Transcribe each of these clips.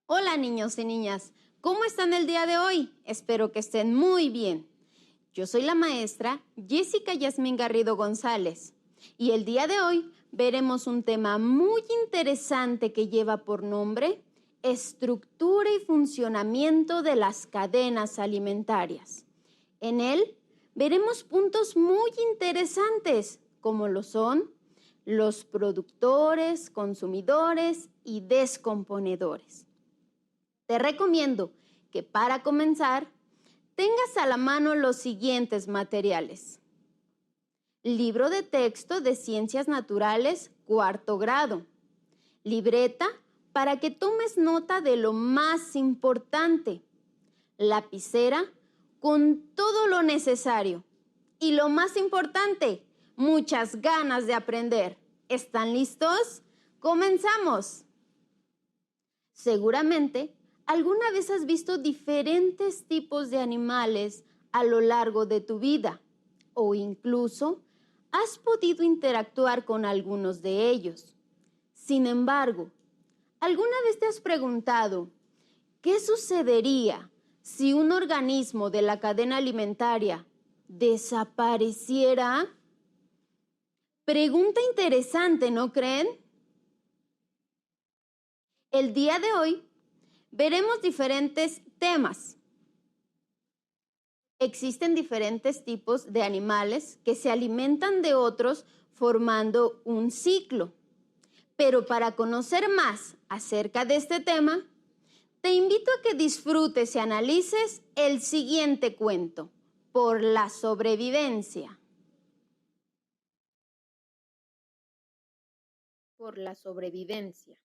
Hola niños y niñas, ¿cómo están el día de hoy? Espero que estén muy bien. Yo soy la maestra Jessica Yasmín Garrido González y el día de hoy veremos un tema muy interesante que lleva por nombre Estructura y funcionamiento de las cadenas alimentarias. En él veremos puntos muy interesantes como lo son los productores, consumidores y descomponedores. Te recomiendo que para comenzar tengas a la mano los siguientes materiales. Libro de texto de Ciencias Naturales, cuarto grado. Libreta para que tomes nota de lo más importante. Lapicera con todo lo necesario. Y lo más importante, muchas ganas de aprender. ¿Están listos? ¡Comenzamos! Seguramente, ¿alguna vez has visto diferentes tipos de animales a lo largo de tu vida? O incluso has podido interactuar con algunos de ellos. Sin embargo, ¿alguna vez te has preguntado qué sucedería si un organismo de la cadena alimentaria desapareciera? Pregunta interesante, ¿no creen? El día de hoy veremos diferentes temas. Existen diferentes tipos de animales que se alimentan de otros formando un ciclo. Pero para conocer más acerca de este tema, te invito a que disfrutes y analices el siguiente cuento, Por la sobrevivencia. Por la sobrevivencia.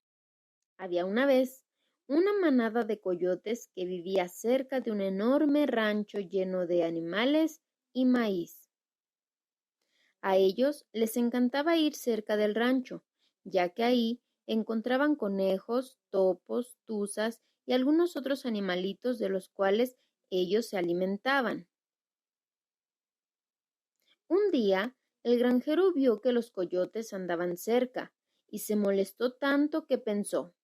Había una vez una manada de coyotes que vivía cerca de un enorme rancho lleno de animales y maíz. A ellos les encantaba ir cerca del rancho, ya que ahí encontraban conejos, topos, tuzas y algunos otros animalitos de los cuales ellos se alimentaban. Un día, el granjero vio que los coyotes andaban cerca y se molestó tanto que pensó: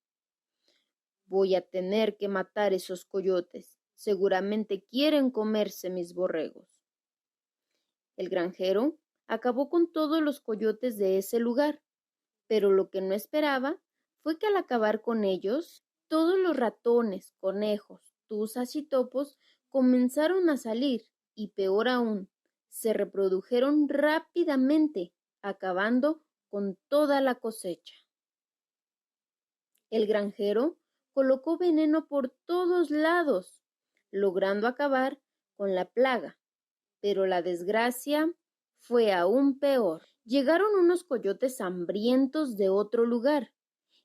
voy a tener que matar esos coyotes. Seguramente quieren comerse mis borregos. El granjero acabó con todos los coyotes de ese lugar, pero lo que no esperaba fue que al acabar con ellos, todos los ratones, conejos, tuzas y topos comenzaron a salir y, peor aún, se reprodujeron rápidamente, acabando con toda la cosecha. El granjero colocó veneno por todos lados, logrando acabar con la plaga, pero la desgracia fue aún peor. Llegaron unos coyotes hambrientos de otro lugar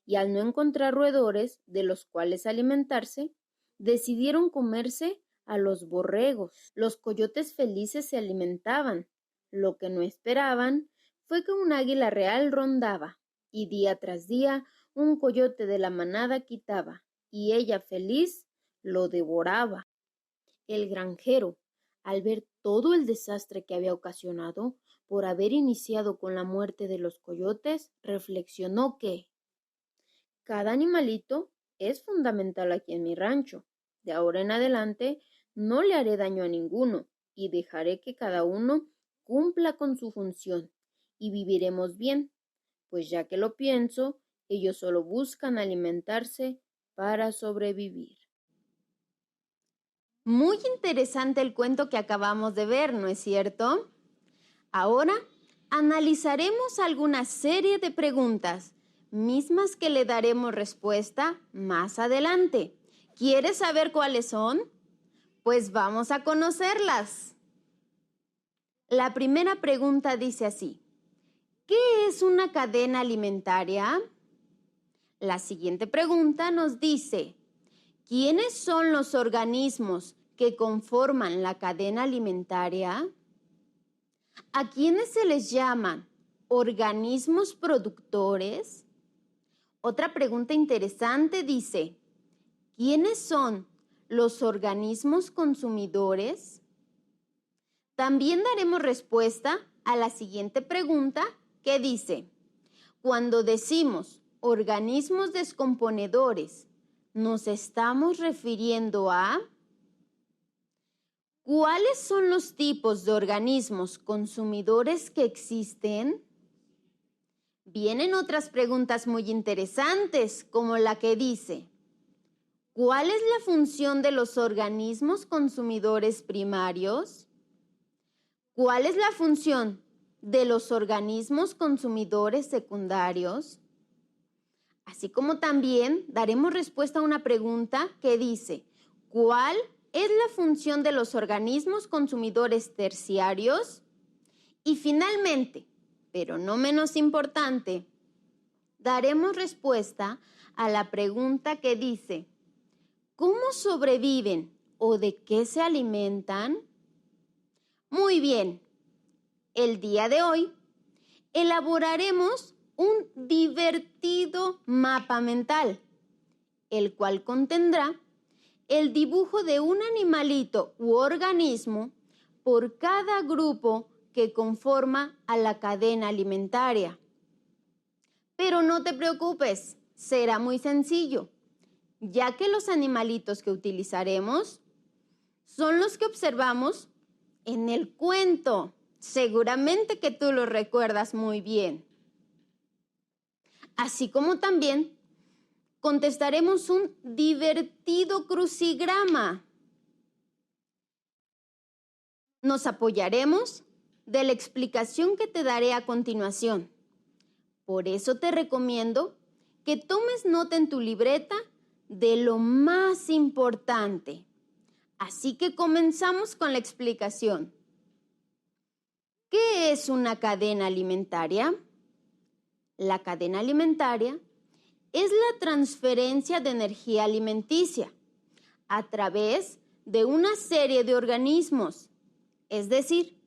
y al no encontrar roedores de los cuales alimentarse, decidieron comerse a los borregos. Los coyotes felices se alimentaban. Lo que no esperaban fue que un águila real rondaba y día tras día un coyote de la manada quitaba, y ella feliz lo devoraba. El granjero, al ver todo el desastre que había ocasionado por haber iniciado con la muerte de los coyotes, reflexionó que cada animalito es fundamental aquí en mi rancho. De ahora en adelante no le haré daño a ninguno y dejaré que cada uno cumpla con su función y viviremos bien, pues ya que lo pienso, ellos solo buscan alimentarse para sobrevivir. Muy interesante el cuento que acabamos de ver, ¿no es cierto? Ahora analizaremos alguna serie de preguntas, mismas que le daremos respuesta más adelante. ¿Quieres saber cuáles son? Pues vamos a conocerlas. La primera pregunta dice así: ¿qué es una cadena alimentaria? La siguiente pregunta nos dice: ¿quiénes son los organismos que conforman la cadena alimentaria? ¿A quiénes se les llaman organismos productores? Otra pregunta interesante dice: ¿quiénes son los organismos consumidores? También daremos respuesta a la siguiente pregunta que dice: cuando decimos organismos descomponedores, nos estamos refiriendo a ¿cuáles son los tipos de organismos consumidores que existen? Vienen otras preguntas muy interesantes, como la que dice, ¿cuál es la función de los organismos consumidores primarios? ¿Cuál es la función de los organismos consumidores secundarios? Así como también daremos respuesta a una pregunta que dice, ¿cuál es la función de los organismos consumidores terciarios? Y finalmente, pero no menos importante, daremos respuesta a la pregunta que dice, ¿cómo sobreviven o de qué se alimentan? Muy bien, el día de hoy elaboraremos un divertido mapa mental, el cual contendrá el dibujo de un animalito u organismo por cada grupo que conforma a la cadena alimentaria. Pero no te preocupes, será muy sencillo, ya que los animalitos que utilizaremos son los que observamos en el cuento. Seguramente que tú lo recuerdas muy bien. Así como también contestaremos un divertido crucigrama. Nos apoyaremos de la explicación que te daré a continuación. Por eso te recomiendo que tomes nota en tu libreta de lo más importante. Así que comenzamos con la explicación. ¿Qué es una cadena alimentaria? La cadena alimentaria es la transferencia de energía alimenticia a través de una serie de organismos, es decir,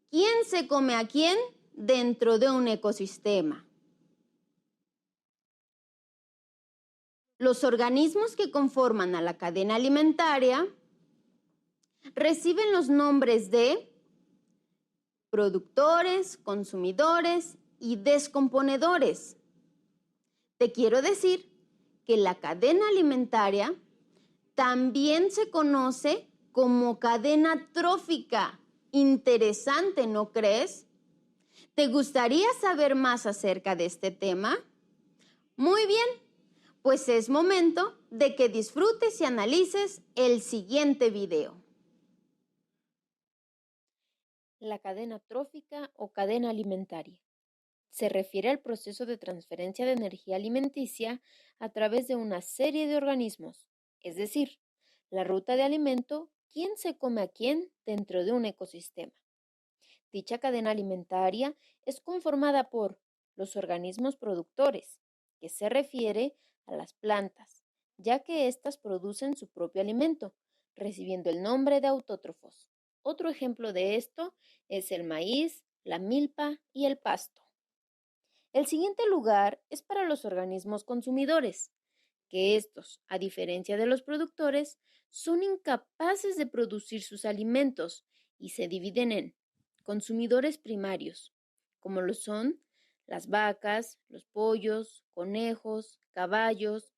¿quién se come a quién dentro de un ecosistema? Los organismos que conforman a la cadena alimentaria reciben los nombres de productores, consumidores y descomponedores. Te quiero decir que la cadena alimentaria también se conoce como cadena trófica. Interesante, ¿no crees? ¿Te gustaría saber más acerca de este tema? Muy bien, pues es momento de que disfrutes y analices el siguiente video. La cadena trófica o cadena alimentaria se refiere al proceso de transferencia de energía alimenticia a través de una serie de organismos, es decir, la ruta de alimento, quién se come a quién dentro de un ecosistema. Dicha cadena alimentaria es conformada por los organismos productores, que se refiere a las plantas, ya que éstas producen su propio alimento, recibiendo el nombre de autótrofos. Otro ejemplo de esto es el maíz, la milpa y el pasto. El siguiente lugar es para los organismos consumidores, que estos, a diferencia de los productores, son incapaces de producir sus alimentos y se dividen en consumidores primarios, como lo son las vacas, los pollos, conejos, caballos,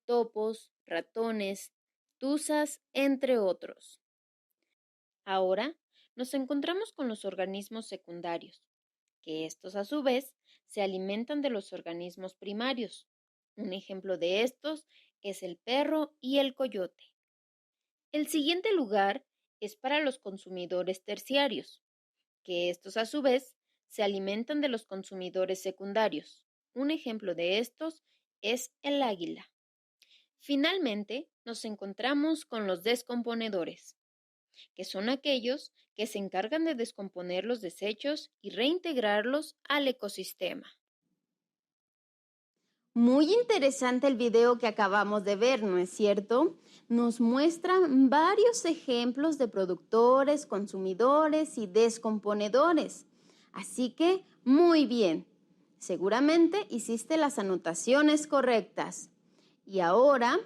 topos, ratones, tuzas, entre otros. Ahora nos encontramos con los organismos secundarios, que estos a su vez se alimentan de los organismos primarios. Un ejemplo de estos es el perro y el coyote. El siguiente lugar es para los consumidores terciarios, que estos a su vez se alimentan de los consumidores secundarios. Un ejemplo de estos es el águila. Finalmente, nos encontramos con los descomponedores, que son aquellos que se encargan de descomponer los desechos y reintegrarlos al ecosistema. Muy interesante el video que acabamos de ver, ¿no es cierto? Nos muestran varios ejemplos de productores, consumidores y descomponedores. Así que, muy bien. Seguramente hiciste las anotaciones correctas. Y ahora,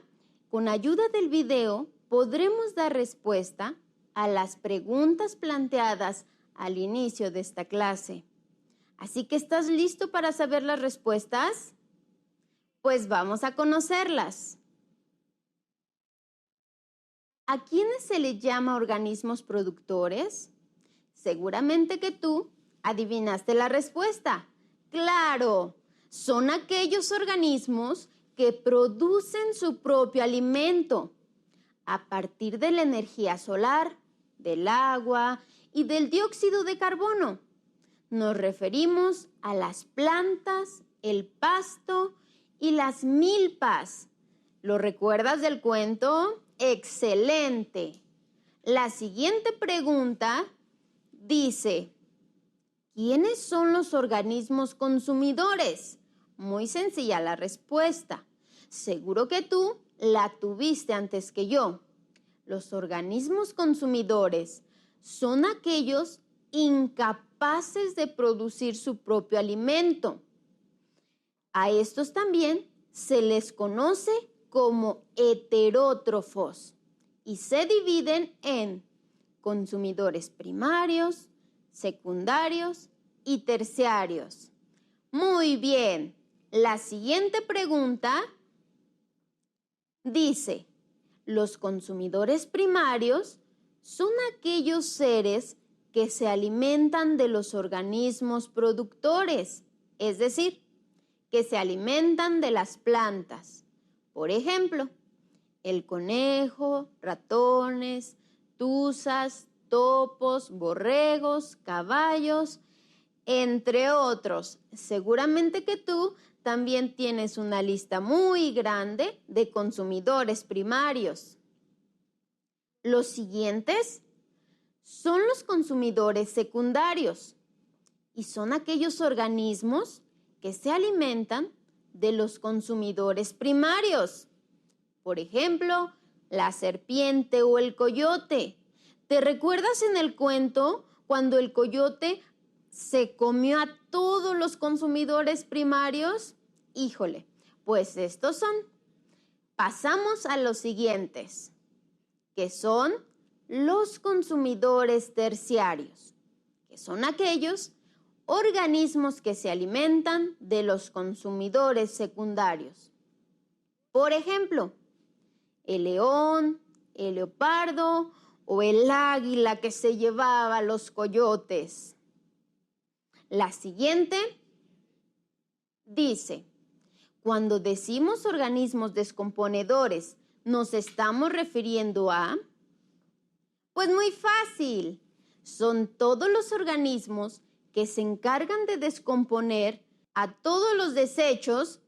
con ayuda del video, podremos dar respuesta a las preguntas planteadas al inicio de esta clase. Así que, ¿estás listo para saber las respuestas? Pues vamos a conocerlas. ¿A quiénes se les llama organismos productores? Seguramente que tú adivinaste la respuesta. ¡Claro! Son aquellos organismos que producen su propio alimento a partir de la energía solar, del agua y del dióxido de carbono. Nos referimos a las plantas, el pasto y las milpas. ¿Lo recuerdas del cuento? ¡Excelente! La siguiente pregunta dice, ¿quiénes son los organismos consumidores? Muy sencilla la respuesta. Seguro que tú la tuviste antes que yo. Los organismos consumidores son aquellos incapaces de producir su propio alimento. A estos también se les conoce como heterótrofos y se dividen en consumidores primarios, secundarios y terciarios. Muy bien. La siguiente pregunta dice, los consumidores primarios son aquellos seres que se alimentan de los organismos productores, es decir, que se alimentan de las plantas. Por ejemplo, el conejo, ratones, tuzas, topos, borregos, caballos, entre otros. Seguramente que tú también tienes una lista muy grande de consumidores primarios. Los siguientes son los consumidores secundarios y son aquellos organismos que se alimentan de los consumidores primarios. Por ejemplo, la serpiente o el coyote. ¿Te recuerdas en el cuento cuando el coyote se comió a todos los consumidores primarios? Híjole, pues estos son. Pasamos a los siguientes, que son los consumidores terciarios, que son aquellos organismos que se alimentan de los consumidores secundarios. Por ejemplo, el león, el leopardo o el águila que se llevaba a los coyotes. La siguiente dice, cuando decimos organismos descomponedores, ¿nos estamos refiriendo a? Pues muy fácil, son todos los organismos que se encargan de descomponer a todos los desechos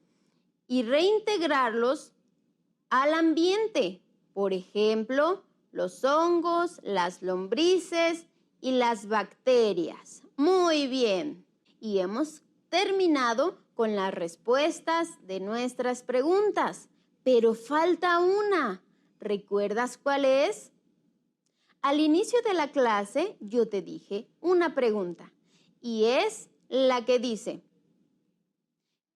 y reintegrarlos al ambiente. Por ejemplo, los hongos, las lombrices y las bacterias. Muy bien. Y hemos terminado con las respuestas de nuestras preguntas. Pero falta una. ¿Recuerdas cuál es? Al inicio de la clase yo te dije una pregunta y es la que dice,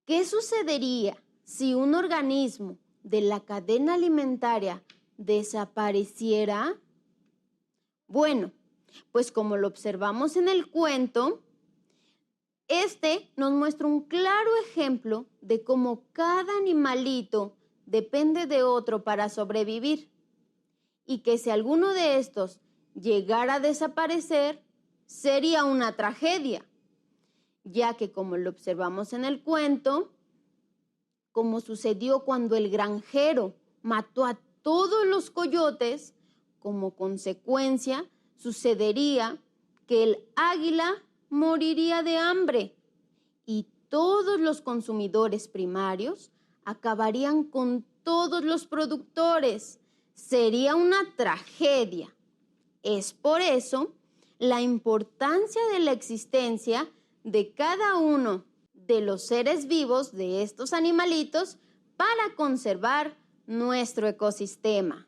¿qué sucedería si un organismo de la cadena alimentaria desapareciera? Bueno, pues como lo observamos en el cuento, este nos muestra un claro ejemplo de cómo cada animalito depende de otro para sobrevivir y que si alguno de estos llegara a desaparecer, sería una tragedia, ya que como lo observamos en el cuento, como sucedió cuando el granjero mató a todos los coyotes, como consecuencia sucedería que el águila moriría de hambre y todos los consumidores primarios acabarían con todos los productores. Sería una tragedia. Es por eso la importancia de la existencia de cada uno de los seres vivos de estos animalitos para conservar nuestro ecosistema.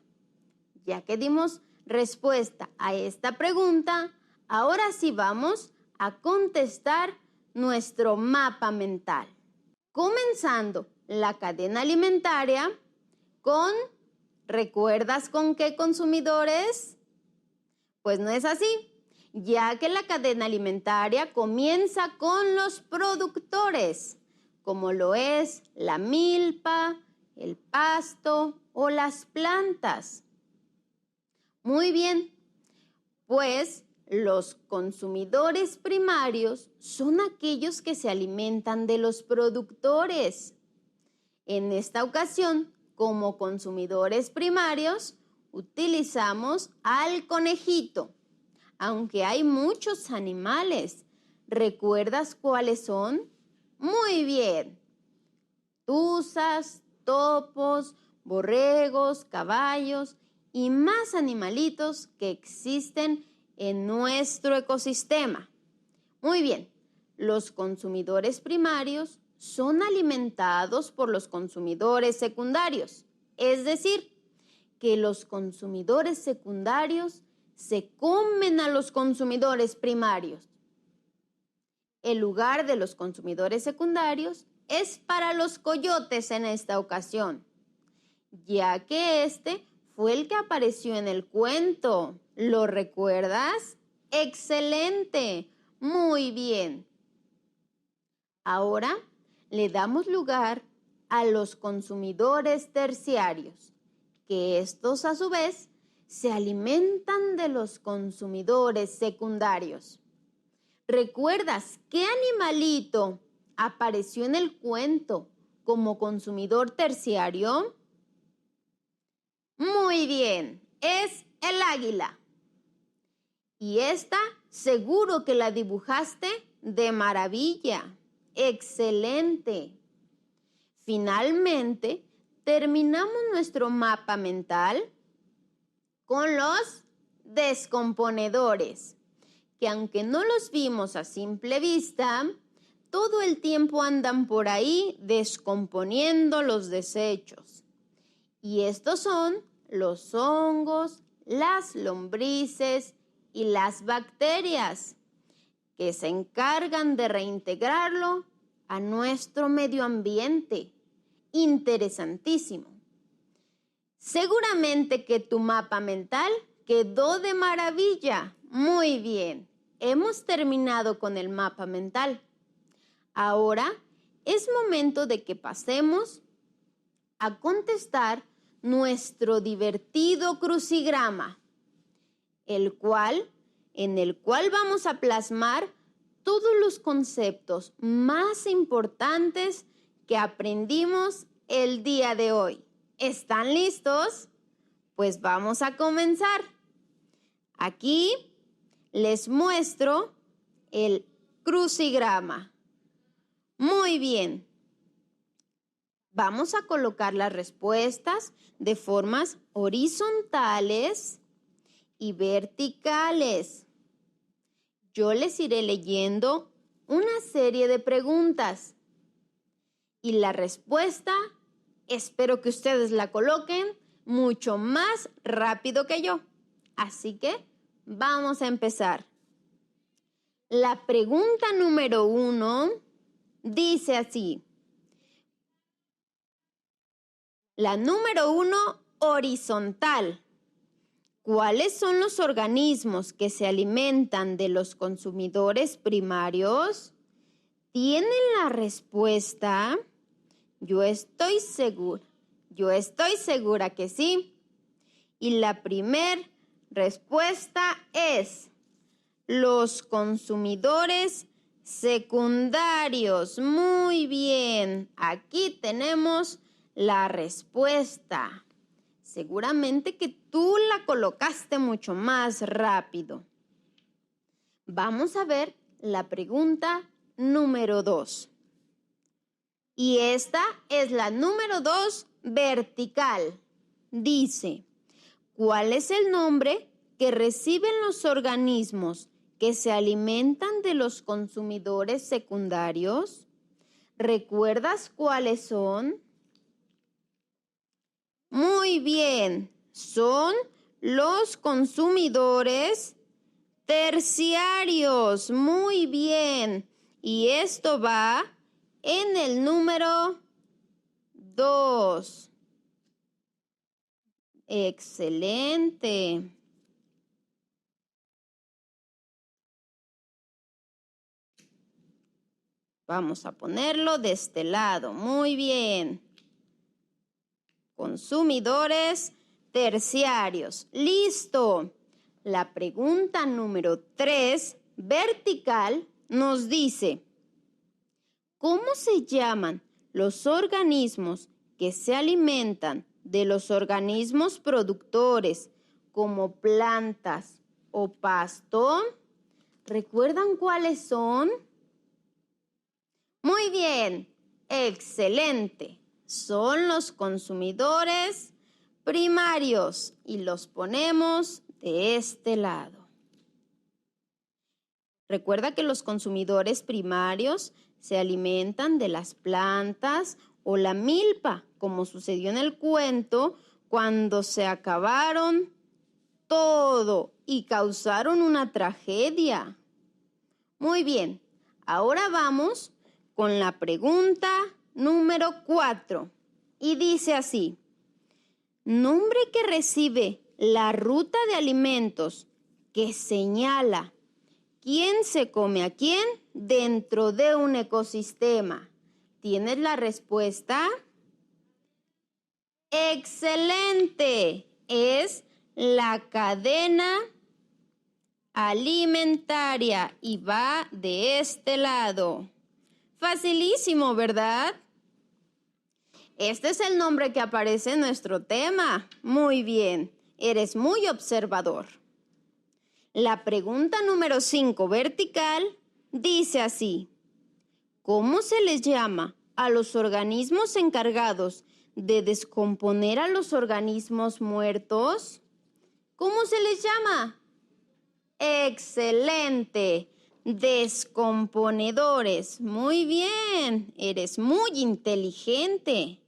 Ya que dimos respuesta a esta pregunta, ahora sí vamos a contestar nuestro mapa mental. Comenzando la cadena alimentaria con, ¿recuerdas con qué consumidores? Pues no es así, ya que la cadena alimentaria comienza con los productores, como lo es la milpa, el pasto o las plantas. Muy bien, pues los consumidores primarios son aquellos que se alimentan de los productores. En esta ocasión, como consumidores primarios, utilizamos al conejito. Aunque hay muchos animales, ¿recuerdas cuáles son? Muy bien. Tuzas, topos, borregos, caballos y más animalitos que existen en nuestro ecosistema. Muy bien, los consumidores primarios son alimentados por los consumidores secundarios, es decir, que los consumidores secundarios se comen a los consumidores primarios. El lugar de los consumidores secundarios es para los coyotes en esta ocasión, ya que este fue el que apareció en el cuento. ¿Lo recuerdas? ¡Excelente! Muy bien. Ahora le damos lugar a los consumidores terciarios, que estos a su vez se alimentan de los consumidores secundarios. ¿Recuerdas qué animalito apareció en el cuento como consumidor terciario? Muy bien, es el águila. Y esta seguro que la dibujaste de maravilla. ¡Excelente! Finalmente, terminamos nuestro mapa mental con los descomponedores, que aunque no los vimos a simple vista, todo el tiempo andan por ahí descomponiendo los desechos. Y estos son los hongos, las lombrices y las bacterias, que se encargan de reintegrarlo a nuestro medio ambiente. Interesantísimo. Seguramente que tu mapa mental quedó de maravilla. Muy bien, hemos terminado con el mapa mental. Ahora es momento de que pasemos a contestar nuestro divertido crucigrama, en el cual vamos a plasmar todos los conceptos más importantes que aprendimos el día de hoy. ¿Están listos? Pues vamos a comenzar. Aquí les muestro el crucigrama. Muy bien. Vamos a colocar las respuestas de formas horizontales y verticales. Yo les iré leyendo una serie de preguntas y la respuesta espero que ustedes la coloquen mucho más rápido que yo. Así que vamos a empezar. La pregunta número 1 dice así. La número 1, horizontal. ¿Cuáles son los organismos que se alimentan de los consumidores primarios? ¿Tienen la respuesta? Yo estoy segura que sí. Y la primera respuesta es los consumidores secundarios. Muy bien, aquí tenemos la respuesta. Seguramente que tú la colocaste mucho más rápido. Vamos a ver la pregunta número 2. Y esta es la número 2 vertical. Dice, ¿cuál es el nombre que reciben los organismos que se alimentan de los consumidores secundarios? ¿Recuerdas cuáles son? Muy bien, son los consumidores terciarios. Muy bien. Y esto va en el número 2. Excelente. Vamos a ponerlo de este lado. Muy bien. Consumidores terciarios. ¡Listo! La pregunta número 3, vertical, nos dice, ¿cómo se llaman los organismos que se alimentan de los organismos productores como plantas o pasto? ¿Recuerdan cuáles son? Muy bien, excelente. Son los consumidores primarios y los ponemos de este lado. Recuerda que los consumidores primarios se alimentan de las plantas o la milpa, como sucedió en el cuento, cuando se acabaron todo y causaron una tragedia. Muy bien, ahora vamos con la pregunta número 4 y dice así, nombre que recibe la ruta de alimentos que señala quién se come a quién dentro de un ecosistema. ¿Tienes la respuesta? ¡Excelente! Es la cadena alimentaria y va de este lado. Facilísimo, ¿verdad? Este es el nombre que aparece en nuestro tema. Muy bien, eres muy observador. La pregunta número 5, vertical, dice así. ¿Cómo se les llama a los organismos encargados de descomponer a los organismos muertos? ¿Cómo se les llama? ¡Excelente! Descomponedores. Muy bien, eres muy inteligente.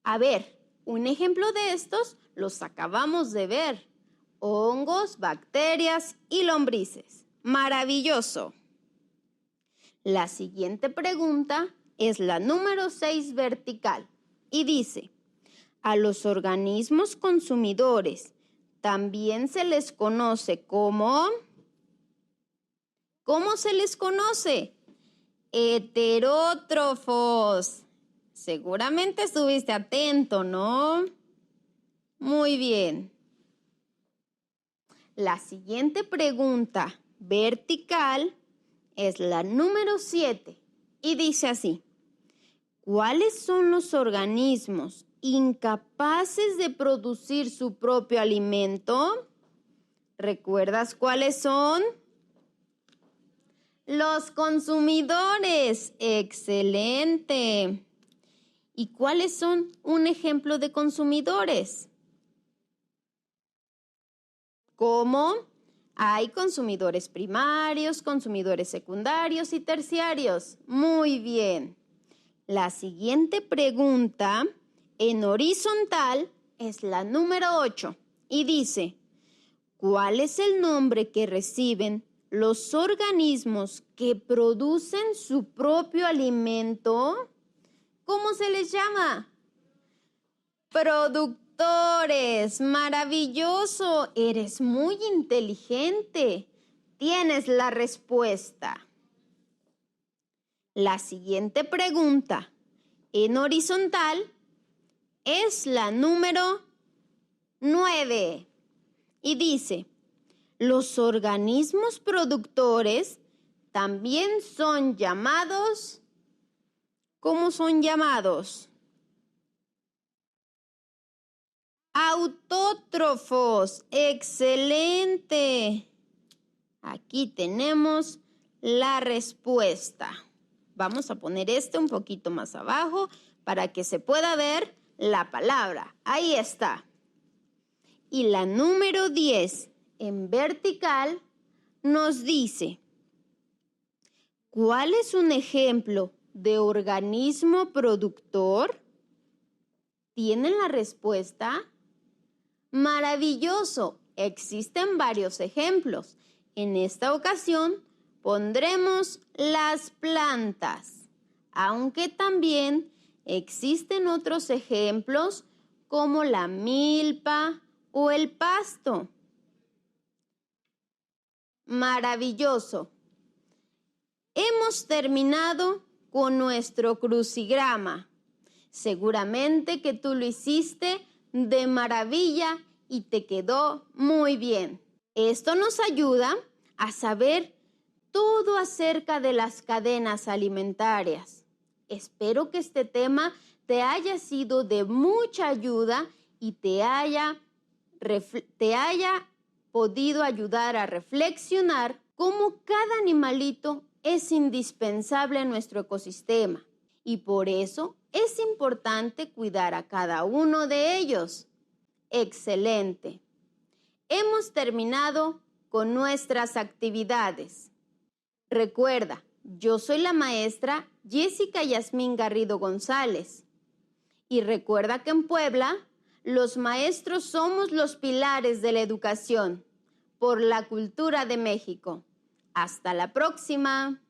A ver, un ejemplo de estos los acabamos de ver. Hongos, bacterias y lombrices. ¡Maravilloso! La siguiente pregunta es la número 6 vertical y dice, a los organismos consumidores también se les conoce como... ¿Cómo se les conoce? Heterótrofos. Seguramente estuviste atento, ¿no? Muy bien. La siguiente pregunta vertical es la número 7 y dice así. ¿Cuáles son los organismos incapaces de producir su propio alimento? ¿Recuerdas cuáles son? Los consumidores. ¡Excelente! ¿Y cuáles son un ejemplo de consumidores? ¿Cómo? Hay consumidores primarios, consumidores secundarios y terciarios. Muy bien. La siguiente pregunta en horizontal es la número 8 y dice, ¿cuál es el nombre que reciben los organismos que producen su propio alimento? ¿Cómo se les llama? Productores. ¡Maravilloso! Eres muy inteligente. Tienes la respuesta. La siguiente pregunta en horizontal es la número 9 y dice, los organismos productores también son llamados, ¿cómo son llamados? Autótrofos. ¡Excelente! Aquí tenemos la respuesta. Vamos a poner un poquito más abajo para que se pueda ver la palabra. Ahí está. Y la número 10 en vertical nos dice, ¿cuál es un ejemplo de organismo productor? ¿Tienen la respuesta? ¡Maravilloso! Existen varios ejemplos. En esta ocasión pondremos las plantas, aunque también existen otros ejemplos como la milpa o el pasto. ¡Maravilloso! Hemos terminado con nuestro crucigrama. Seguramente que tú lo hiciste de maravilla y te quedó muy bien. Esto nos ayuda a saber todo acerca de las cadenas alimentarias. Espero que este tema te haya sido de mucha ayuda y te haya podido ayudar a reflexionar cómo cada animalito es indispensable en nuestro ecosistema y por eso es importante cuidar a cada uno de ellos. ¡Excelente! Hemos terminado con nuestras actividades. Recuerda, yo soy la maestra Jessica Yasmín Garrido González. Y recuerda que en Puebla, los maestros somos los pilares de la educación por la cultura de México. ¡Hasta la próxima!